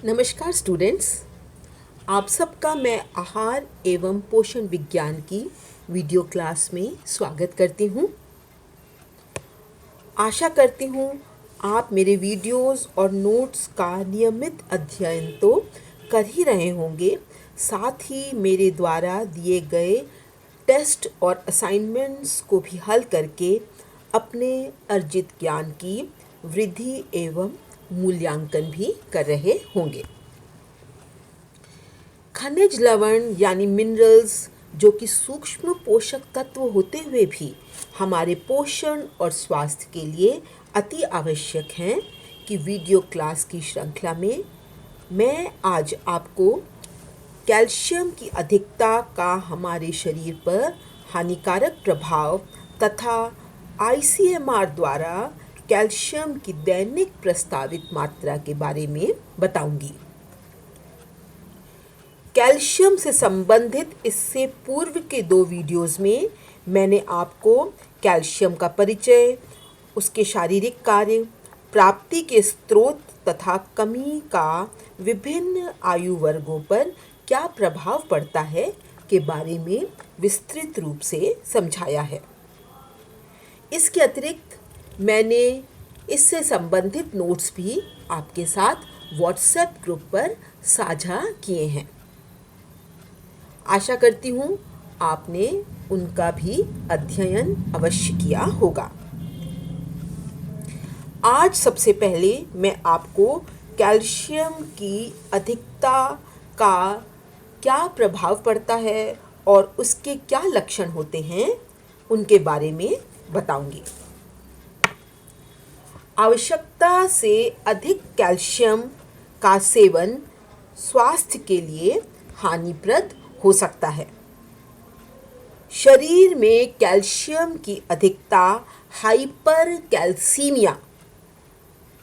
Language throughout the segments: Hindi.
नमस्कार स्टूडेंट्स, आप सबका मैं आहार एवं पोषण विज्ञान की वीडियो क्लास में स्वागत करती हूँ। आशा करती हूँ आप मेरे वीडियोस और नोट्स का नियमित अध्ययन तो कर ही रहे होंगे, साथ ही मेरे द्वारा दिए गए टेस्ट और असाइनमेंट्स को भी हल करके अपने अर्जित ज्ञान की वृद्धि एवं मूल्यांकन भी कर रहे होंगे। खनिज लवण यानी मिनरल्स जो कि सूक्ष्म पोषक तत्व होते हुए भी हमारे पोषण और स्वास्थ्य के लिए अति आवश्यक हैं कि वीडियो क्लास की श्रृंखला में मैं आज आपको कैल्शियम की अधिकता का हमारे शरीर पर हानिकारक प्रभाव तथा आईसीएमआर द्वारा कैल्शियम की दैनिक प्रस्तावित मात्रा के बारे में बताऊंगी। कैल्शियम से संबंधित इससे पूर्व के 2 वीडियोस में मैंने आपको कैल्शियम का परिचय, उसके शारीरिक कार्य, प्राप्ति के स्रोत तथा कमी का विभिन्न आयु वर्गों पर क्या प्रभाव पड़ता है के बारे में विस्तृत रूप से समझाया है। इसके अतिरिक्त मैंने इससे संबंधित नोट्स भी आपके साथ व्हाट्सएप ग्रुप पर साझा किए हैं। आशा करती हूँ आपने उनका भी अध्ययन अवश्य किया होगा। आज सबसे पहले मैं आपको कैल्शियम की अधिकता का क्या प्रभाव पड़ता है और उसके क्या लक्षण होते हैं उनके बारे में बताऊंगी। आवश्यकता से अधिक कैल्शियम का सेवन स्वास्थ्य के लिए हानिप्रद हो सकता है। शरीर में कैल्शियम की अधिकता हाइपरकैल्सीमिया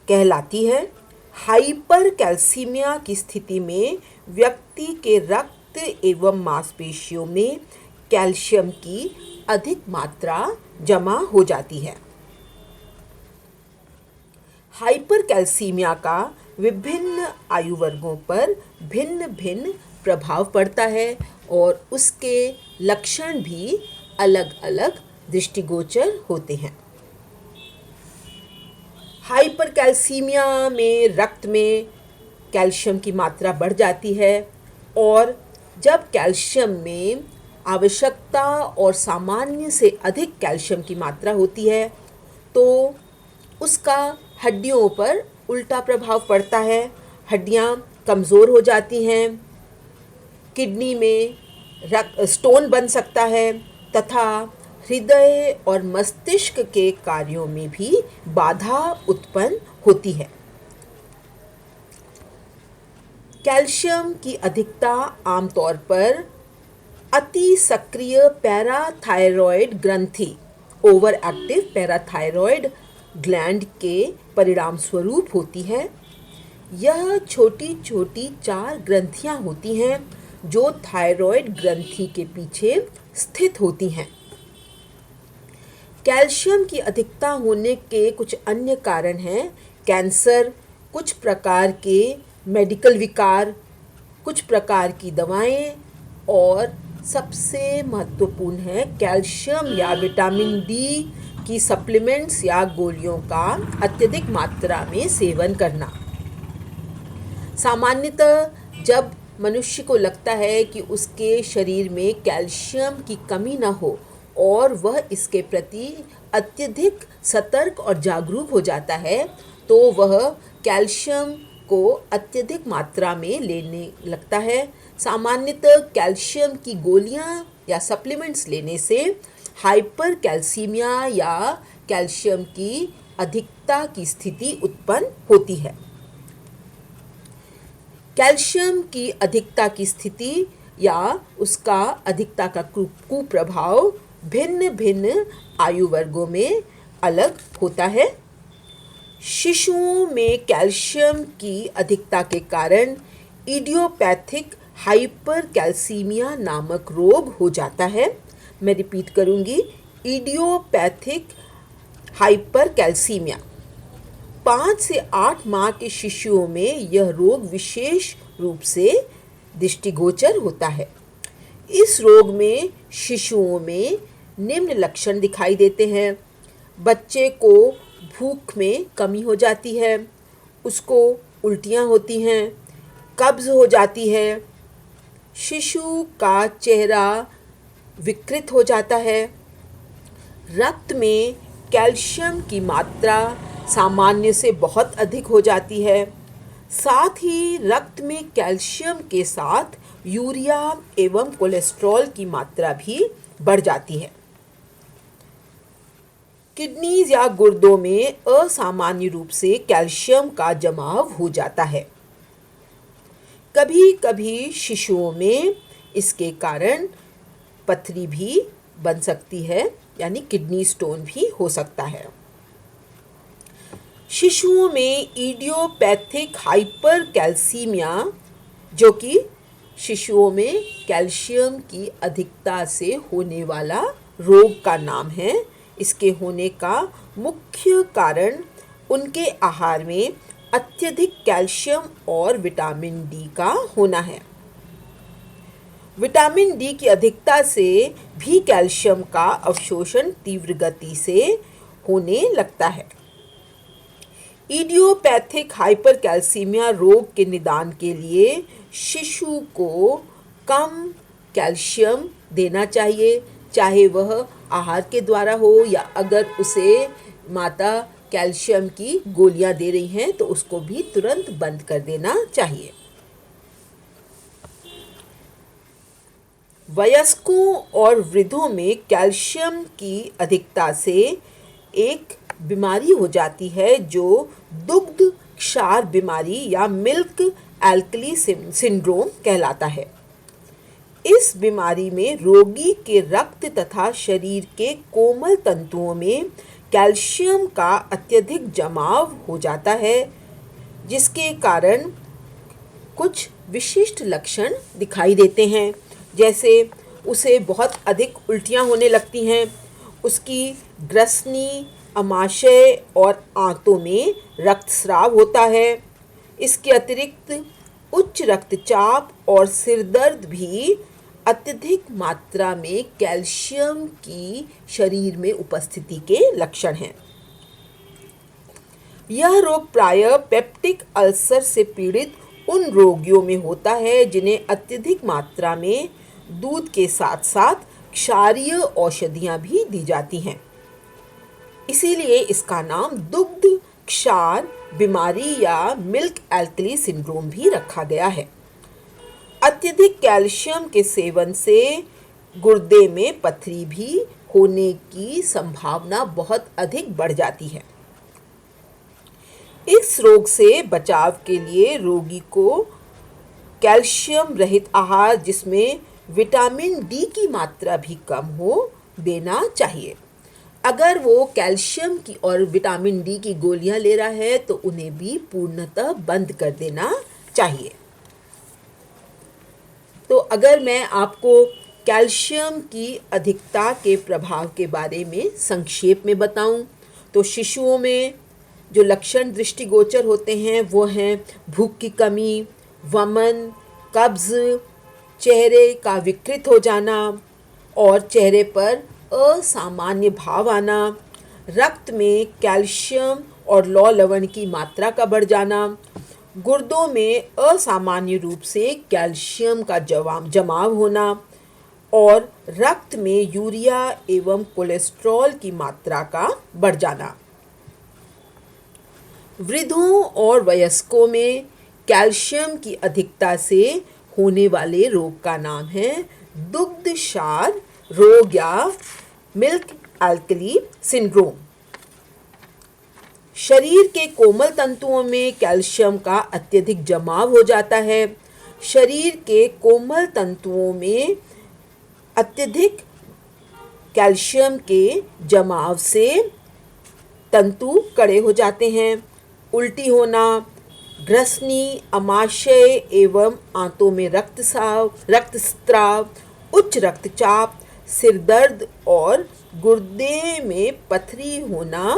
कहलाती है। हाइपरकैल्सीमिया की स्थिति में व्यक्ति के रक्त एवं मांसपेशियों में कैल्शियम की अधिक मात्रा जमा हो जाती है। हाइपरकैल्सीमिया का विभिन्न आयु वर्गों पर भिन्न भिन्न प्रभाव पड़ता है और उसके लक्षण भी अलग अलग दृष्टिगोचर होते हैं। हाइपरकैल्सीमिया में रक्त में कैल्शियम की मात्रा बढ़ जाती है और जब कैल्शियम में आवश्यकता और सामान्य से अधिक कैल्शियम की मात्रा होती है तो उसका हड्डियों पर उल्टा प्रभाव पड़ता है। हड्डियां कमज़ोर हो जाती हैं, किडनी में स्टोन बन सकता है तथा हृदय और मस्तिष्क के कार्यों में भी बाधा उत्पन्न होती है। कैल्शियम की अधिकता आमतौर पर अति सक्रिय पैराथायरॉयड ग्रंथि ओवर एक्टिव पैराथायरॉयड ग्लैंड के परिणाम स्वरूप होती है। यह छोटी छोटी 4 ग्रंथियां होती हैं जो थायरॉयड ग्रंथि के पीछे स्थित होती हैं। कैल्शियम की अधिकता होने के कुछ अन्य कारण हैं कैंसर, कुछ प्रकार के मेडिकल विकार, कुछ प्रकार की दवाएं और सबसे महत्वपूर्ण है कैल्शियम या विटामिन डी की सप्लीमेंट्स या गोलियों का अत्यधिक मात्रा में सेवन करना। सामान्यतः जब मनुष्य को लगता है कि उसके शरीर में कैल्शियम की कमी न हो और वह इसके प्रति अत्यधिक सतर्क और जागरूक हो जाता है तो वह कैल्शियम को अत्यधिक मात्रा में लेने लगता है। सामान्यतः कैल्शियम की गोलियां या सप्लीमेंट्स लेने से हाइपरकैल्सीमिया या कैल्शियम की अधिकता की स्थिति उत्पन्न होती है। कैल्शियम की अधिकता की स्थिति या उसका अधिकता का कुप्रभाव भिन्न भिन्न आयु वर्गों में अलग होता है। शिशुओं में कैल्शियम की अधिकता के कारण इडियोपैथिक हाइपरकैल्सीमिया नामक रोग हो जाता है। मैं रिपीट करूंगी, इडियोपैथिक हाइपरकैल्सीमिया। 5 से 8 माह के शिशुओं में यह रोग विशेष रूप से दृष्टिगोचर होता है। इस रोग में शिशुओं में निम्न लक्षण दिखाई देते हैं। बच्चे को भूख में कमी हो जाती है, उसको उल्टियाँ होती हैं, कब्ज़ हो जाती है, शिशु का चेहरा विकृत हो जाता है, रक्त में कैल्शियम की मात्रा सामान्य से बहुत अधिक हो जाती है, साथ ही रक्त में कैल्शियम के साथ यूरिया एवं कोलेस्ट्रॉल की मात्रा भी बढ़ जाती है। किडनीज या गुर्दों में असामान्य रूप से कैल्शियम का जमाव हो जाता है। कभी कभी शिशुओं में इसके कारण पथरी भी बन सकती है, यानी किडनी स्टोन भी हो सकता है। शिशुओं में इडियोपैथिक हाइपरकैल्सीमिया, जो कि शिशुओं में कैल्शियम की अधिकता से होने वाला रोग का नाम है, इसके होने का मुख्य कारण उनके आहार में अत्यधिक कैल्शियम और विटामिन डी का होना है। विटामिन डी की अधिकता से भी कैल्शियम का अवशोषण तीव्र गति से होने लगता है। इडियोपैथिक हाइपरकैल्सीमिया रोग के निदान के लिए शिशु को कम कैल्शियम देना चाहिए, चाहे वह आहार के द्वारा हो या अगर उसे माता कैल्शियम की गोलियां दे रही हैं तो उसको भी तुरंत बंद कर देना चाहिए। वयस्कों और वृद्धों में कैल्शियम की अधिकता से एक बीमारी हो जाती है जो दुग्ध क्षार बीमारी या मिल्क एल्कली सिंड्रोम कहलाता है। इस बीमारी में रोगी के रक्त तथा शरीर के कोमल तंतुओं में कैल्शियम का अत्यधिक जमाव हो जाता है, जिसके कारण कुछ विशिष्ट लक्षण दिखाई देते हैं, जैसे उसे बहुत अधिक उल्टियाँ होने लगती हैं, उसकी ग्रसनी, अमाशय और आंतों में रक्तस्राव होता है। इसके अतिरिक्त उच्च रक्तचाप और सिरदर्द भी अत्यधिक मात्रा में कैल्शियम की शरीर में उपस्थिति के लक्षण हैं। यह रोग प्रायः पेप्टिक अल्सर से पीड़ित उन रोगियों में होता है जिन्हें अत्यधिक मात्रा में दूध के साथ साथ क्षारीय औषधियाँ भी दी जाती हैं। इसीलिए इसका नाम दुग्ध क्षार बीमारी या मिल्क एल्कली सिंड्रोम भी रखा गया है। अत्यधिक कैल्शियम के सेवन से गुर्दे में पथरी भी होने की संभावना बहुत अधिक बढ़ जाती है। इस रोग से बचाव के लिए रोगी को कैल्शियम रहित आहार, जिसमें विटामिन डी की मात्रा भी कम हो, देना चाहिए। अगर वो कैल्शियम की और विटामिन डी की गोलियां ले रहा है तो उन्हें भी पूर्णतः बंद कर देना चाहिए। तो अगर मैं आपको कैल्शियम की अधिकता के प्रभाव के बारे में संक्षेप में बताऊं, तो शिशुओं में जो लक्षण दृष्टिगोचर होते हैं वो हैं भूख की कमी, वमन, कब्ज़, चेहरे का विकृत हो जाना और चेहरे पर असामान्य भाव आना, रक्त में कैल्शियम और लौह लवण की मात्रा का बढ़ जाना, गुर्दों में असामान्य रूप से कैल्शियम का जमाव होना और रक्त में यूरिया एवं कोलेस्ट्रॉल की मात्रा का बढ़ जाना। वृद्धों और वयस्कों में कैल्शियम की अधिकता से होने वाले रोग का नाम है दुग्ध क्षार रोग या मिल्क एल्कली सिंड्रोम। शरीर के कोमल तंतुओं में कैल्शियम का अत्यधिक जमाव हो जाता है। शरीर के कोमल तंतुओं में अत्यधिक कैल्शियम के जमाव से तंतु कड़े हो जाते हैं। उल्टी होना, ग्रसनी, अमाशय एवं आंतों में रक्तस्राव, उच्च रक्तचाप, सिरदर्द और गुर्दे में पथरी होना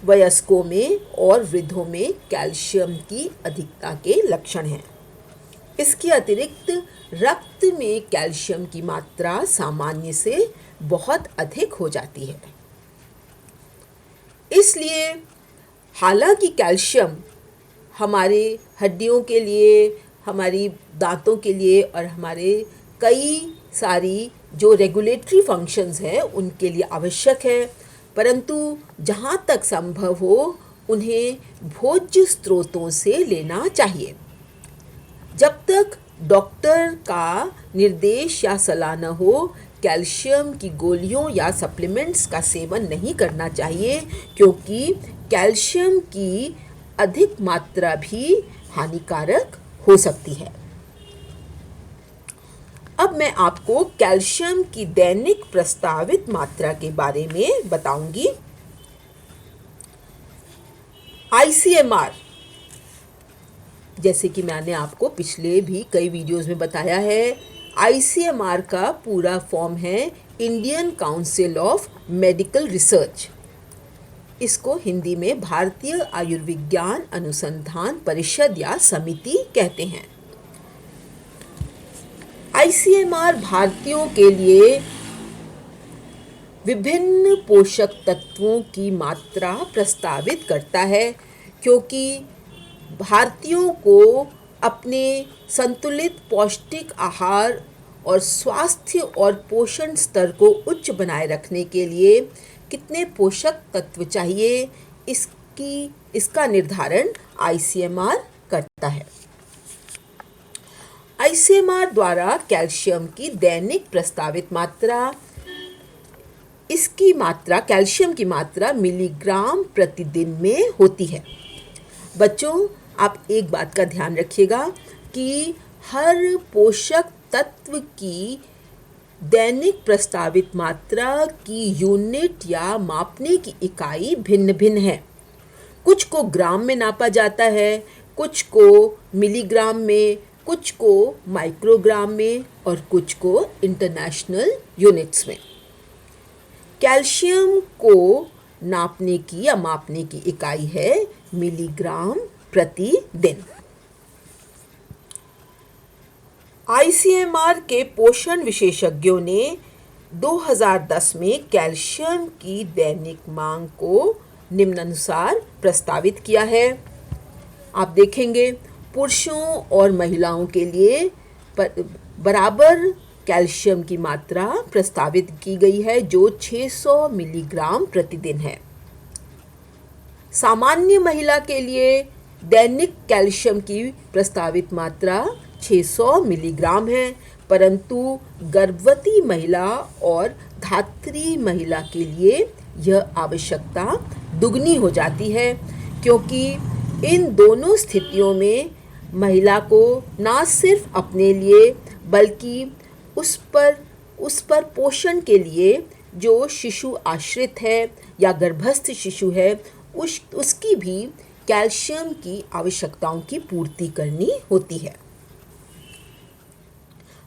वयस्कों में और वृद्धों में कैल्शियम की अधिकता के लक्षण हैं। इसके अतिरिक्त रक्त में कैल्शियम की मात्रा सामान्य से बहुत अधिक हो जाती है। इसलिए हालांकि कैल्शियम हमारे हड्डियों के लिए, हमारी दांतों के लिए और हमारे कई सारी जो रेगुलेटरी फंक्शंस हैं उनके लिए आवश्यक है, परंतु जहाँ तक संभव हो उन्हें भोज्य स्रोतों से लेना चाहिए। जब तक डॉक्टर का निर्देश या सलाह न हो, कैल्शियम की गोलियों या सप्लीमेंट्स का सेवन नहीं करना चाहिए, क्योंकि कैल्शियम की अधिक मात्रा भी हानिकारक हो सकती है। अब मैं आपको कैल्शियम की दैनिक प्रस्तावित मात्रा के बारे में बताऊंगी। ICMR, जैसे कि मैंने आपको पिछले भी कई वीडियोस में बताया है, ICMR का पूरा फॉर्म है Indian council of medical research. इसको हिंदी में भारतीय आयुर्विज्ञान अनुसंधान परिषद या समिति कहते हैं। ICMR भारतीयों के लिए विभिन्न पोषक तत्वों की मात्रा प्रस्तावित करता है, क्योंकि भारतीयों को अपने संतुलित पौष्टिक आहार और स्वास्थ्य और पोषण स्तर को उच्च बनाए रखने के लिए कितने पोषक तत्व चाहिए, इसका निर्धारण ICMR करता है। ICMR द्वारा कैल्शियम की दैनिक प्रस्तावित मात्रा, कैल्शियम की मात्रा मिलीग्राम प्रतिदिन में होती है। बच्चों, आप एक बात का ध्यान रखिएगा कि हर पोषक तत्व की दैनिक प्रस्तावित मात्रा की यूनिट या मापने की इकाई भिन्न भिन्न है। कुछ को ग्राम में नापा जाता है, कुछ को मिलीग्राम में, कुछ को माइक्रोग्राम में और कुछ को इंटरनेशनल यूनिट्स में। कैल्शियम को नापने की या मापने की इकाई है मिलीग्राम प्रतिदिन। ICMR के पोषण विशेषज्ञों ने 2010 में कैल्शियम की दैनिक मांग को निम्नानुसार प्रस्तावित किया है। आप देखेंगे पुरुषों और महिलाओं के लिए बराबर कैल्शियम की मात्रा प्रस्तावित की गई है, जो 600 मिलीग्राम प्रतिदिन है। सामान्य महिला के लिए दैनिक कैल्शियम की प्रस्तावित मात्रा 600 मिलीग्राम है, परंतु गर्भवती महिला और धात्री महिला के लिए यह आवश्यकता दुगनी हो जाती है, क्योंकि इन दोनों स्थितियों में महिला को न सिर्फ अपने लिए बल्कि उस पर पोषण के लिए जो शिशु आश्रित है या गर्भस्थ शिशु है उसकी भी कैल्शियम की आवश्यकताओं की पूर्ति करनी होती है।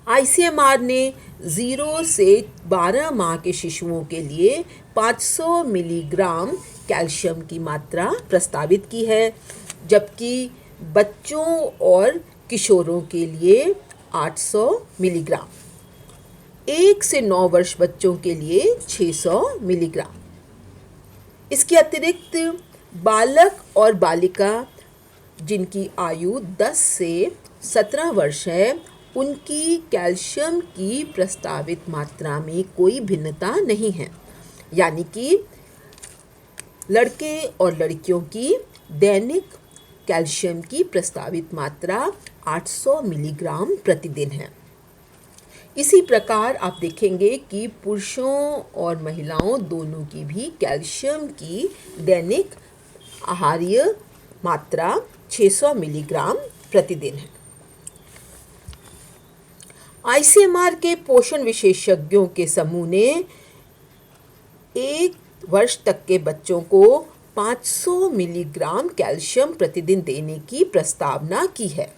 ICMR ने 0 से 12 माह के शिशुओं के लिए 500 मिलीग्राम कैल्शियम की मात्रा प्रस्तावित की है, जबकि बच्चों और किशोरों के लिए 800 मिलीग्राम, 1 से 9 वर्ष बच्चों के लिए 600 मिलीग्राम। इसके अतिरिक्त बालक और बालिका जिनकी आयु 10 से 17 वर्ष है, उनकी कैल्शियम की प्रस्तावित मात्रा में कोई भिन्नता नहीं है, यानी कि लड़के और लड़कियों की दैनिक कैल्शियम की प्रस्तावित मात्रा 800 मिलीग्राम प्रतिदिन है। इसी प्रकार आप देखेंगे कि पुरुषों और महिलाओं दोनों की भी कैल्शियम की दैनिक आहार्य मात्रा 600 मिलीग्राम प्रतिदिन है। ICMR के पोषण विशेषज्ञों के समूह ने 1 वर्ष तक के बच्चों को 500 मिलीग्राम कैल्शियम प्रतिदिन देने की प्रस्तावना की है।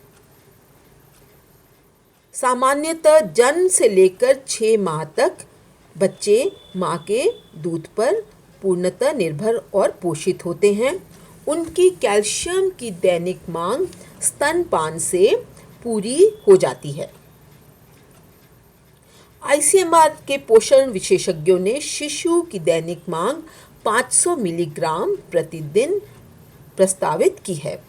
सामान्यतः जन्म से लेकर 6 माह तक बच्चे मां के दूध पर पूर्णतः निर्भर और पोषित होते हैं। उनकी कैल्शियम की दैनिक मांग स्तनपान से पूरी हो जाती है। आईसीएमआर के पोषण विशेषज्ञों ने शिशु की दैनिक मांग 500 मिलीग्राम प्रतिदिन प्रस्तावित की है।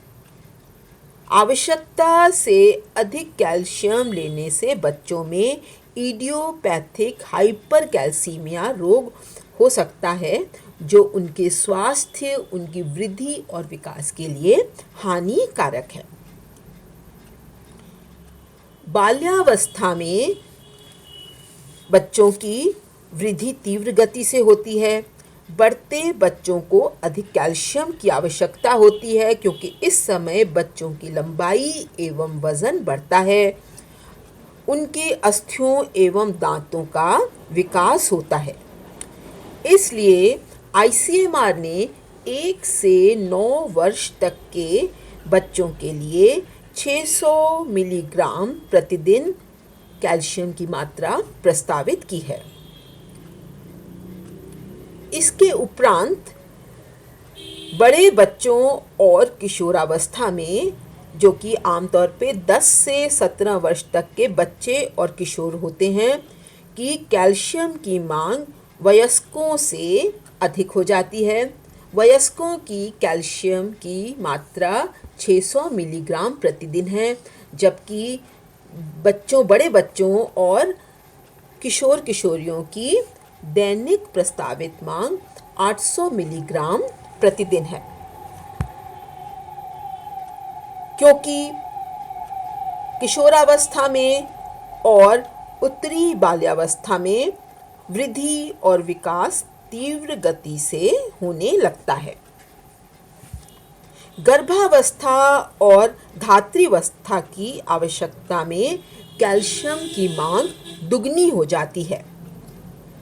आवश्यकता से अधिक कैल्शियम लेने से बच्चों में इडियोपैथिक हाइपरकैल्सीमिया रोग हो सकता है, जो उनके स्वास्थ्य, उनकी वृद्धि और विकास के लिए हानिकारक है। बाल्यावस्था में बच्चों की वृद्धि तीव्र गति से होती है। बढ़ते बच्चों को अधिक कैल्शियम की आवश्यकता होती है, क्योंकि इस समय बच्चों की लंबाई एवं वजन बढ़ता है। उनके अस्थियों एवं दांतों का विकास होता है। इसलिए आईसीएमआर ने 1 से 9 वर्ष तक के बच्चों के लिए 600 मिलीग्राम प्रतिदिन कैल्शियम की मात्रा प्रस्तावित की है। इसके उपरांत बड़े बच्चों और किशोरावस्था में, जो कि आमतौर पे 10 से 17 वर्ष तक के बच्चे और किशोर होते हैं, कि कैल्शियम की मांग वयस्कों से अधिक हो जाती है। वयस्कों की कैल्शियम की मात्रा 600 मिलीग्राम प्रतिदिन है, जबकि बड़े बच्चों और किशोर किशोरियों की दैनिक प्रस्तावित मांग 800 मिलीग्राम प्रतिदिन है। क्योंकि किशोरावस्था में और उत्तरी बाल्यावस्था में वृद्धि और विकास तीव्र गति से होने लगता है। गर्भावस्था और धात्रीवस्था की आवश्यकता में कैल्शियम की मांग दुगनी हो जाती है।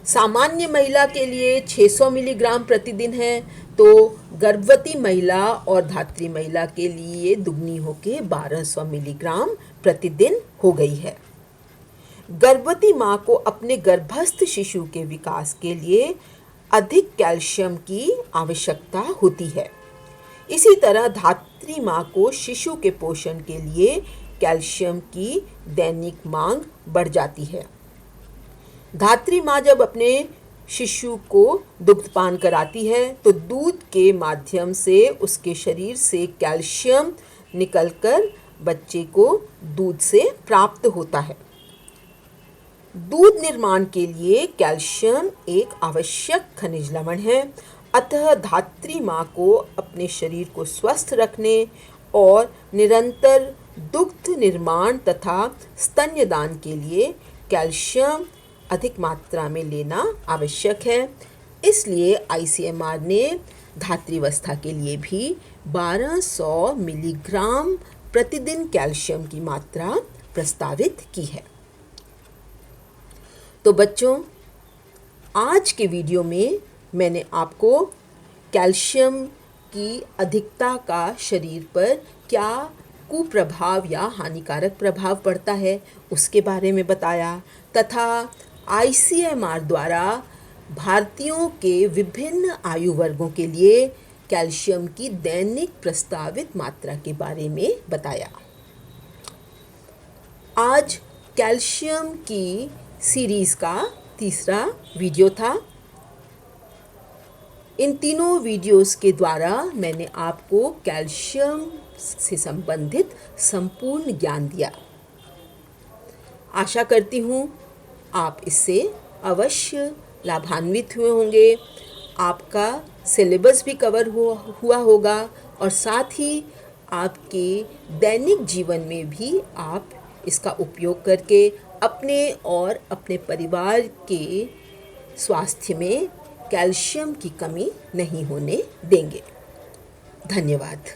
सामान्य महिला के लिए 600 मिलीग्राम प्रतिदिन है, तो गर्भवती महिला और धात्री महिला के लिए दुगनी होकर 1200 मिलीग्राम प्रतिदिन हो गई है। गर्भवती माँ को अपने गर्भस्थ शिशु के विकास के लिए अधिक कैल्शियम की आवश्यकता होती है। इसी तरह धात्री माँ को शिशु के पोषण के लिए कैल्शियम की दैनिक मांग बढ़ जाती है। धात्री माँ जब अपने शिशु को दुग्धपान कराती है, तो दूध के माध्यम से उसके शरीर से कैल्शियम निकलकर बच्चे को दूध से प्राप्त होता है। दूध निर्माण के लिए कैल्शियम एक आवश्यक खनिज लवण है। अतः धात्री माँ को अपने शरीर को स्वस्थ रखने और निरंतर दुग्ध निर्माण तथा स्तन्यदान के लिए कैल्शियम अधिक मात्रा में लेना आवश्यक है। इसलिए आईसीएमआर ने धात्रीवस्था के लिए भी 1200 मिलीग्राम प्रतिदिन कैल्शियम की मात्रा प्रस्तावित की है। तो बच्चों, आज के वीडियो में मैंने आपको कैल्शियम की अधिकता का शरीर पर क्या कुप्रभाव या हानिकारक प्रभाव पड़ता है उसके बारे में बताया, तथा आईसीएमआर द्वारा भारतीयों के विभिन्न आयु वर्गों के लिए कैल्शियम की दैनिक प्रस्तावित मात्रा के बारे में बताया। आज कैल्शियम की सीरीज़ का तीसरा वीडियो था। इन तीनों वीडियोस के द्वारा मैंने आपको कैल्शियम से संबंधित संपूर्ण ज्ञान दिया। आशा करती हूँ आप इससे अवश्य लाभान्वित हुए होंगे। आपका सिलेबस भी कवर हुआ होगा और साथ ही आपके दैनिक जीवन में भी आप इसका उपयोग करके अपने और अपने परिवार के स्वास्थ्य में कैल्शियम की कमी नहीं होने देंगे। धन्यवाद।